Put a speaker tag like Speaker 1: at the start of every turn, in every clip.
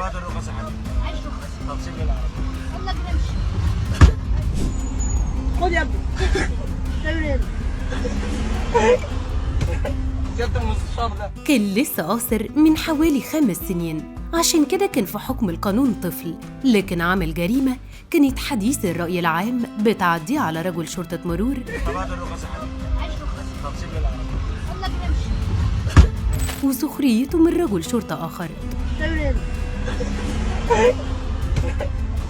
Speaker 1: هذا الرخص يا حبيبي. عايز رخص. طب سيب لي العربية. يلا بنمشي. خد يا ابني. جبت المستشار ده.
Speaker 2: كان لسه قاصر من حوالي 5 سنين، عشان كده كان في حكم القانون طفل، لكن عمل جريمة كانت حديث الرأي العام بتعديه على رجل شرطة مرور.
Speaker 1: طب هذا الرخص يا حبيبي. عايز رخص. طب سيب لي العربية. يلا بنمشي.
Speaker 2: وسخريته من رجل شرطة آخر.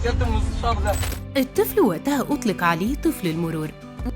Speaker 1: جبت المستشار ده.
Speaker 2: الطفل وقتها أطلق عليه طفل المرور.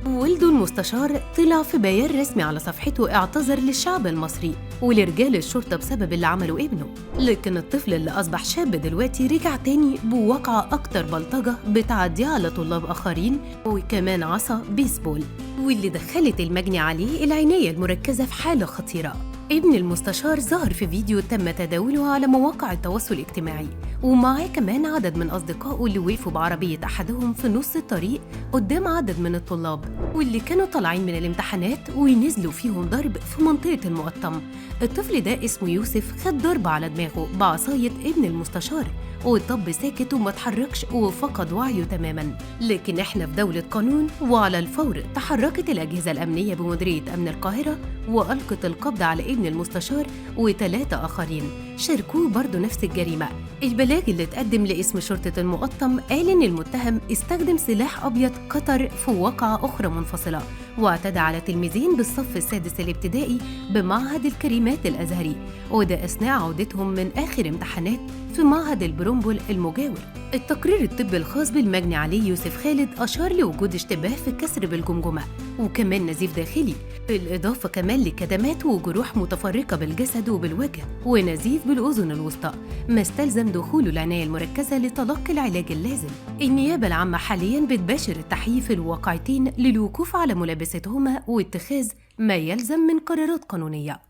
Speaker 2: والده المستشار طلع في بيان رسمي على صفحته اعتذر للشعب المصري ولرجال الشرطة بسبب اللي عمله ابنه، لكن الطفل اللي أصبح شاب دلوقتي رجع تاني بواقعة أكتر بلطجة بتعديه على طلاب آخرين وكمان عصا بيسبول، واللي دخلت المجني عليه العناية المركزة في حالة خطيرة. ابن المستشار ظهر في فيديو تم تداوله على مواقع التواصل الاجتماعي، ومعاه كمان عدد من أصدقائه اللي وقفوا بعربية أحدهم في نص الطريق قدام عدد من الطلاب واللي كانوا طالعين من الامتحانات ونزلوا فيهم ضرب في منطقة المقطم. الطفل ده اسمه يوسف خد ضربة على دماغه بعصاية ابن المستشار والطب ساكت وما اتحركش وفقد وعيه تماما. لكن احنا في دولة قانون، وعلى الفور تحركت الأجهزة الأمنية بمديرية أمن القاهرة وألقت القبض على ابن المستشار و3 آخرين شاركوه برضه نفس الجريمة. البلاغ اللي اتقدم لاسم شرطة المقطم قال إن المتهم استخدم سلاح أبيض قطر في واقعة أخرى منفصلة واعتدى على تلميذين بالصف السادس الابتدائي بمعهد الكريمات الأزهري، وده أثناء عودتهم من آخر امتحانات في معهد البرومبول المجاور. التقرير الطبي الخاص بالمجني عليه يوسف خالد أشار لوجود اشتباه في كسر بالجمجمة وكمان نزيف داخلي، بالإضافة كمان لكدمات وجروح متفرقة بالجسد وبالوجه ونزيف بالأذن الوسطى، ما استلزم دخوله العناية المركزة لتلقي العلاج اللازم. النيابة العامة حالياً بتباشر التحقيق في الواقعتين للوقوف على ملابستهما واتخاذ ما يلزم من قرارات قانونية.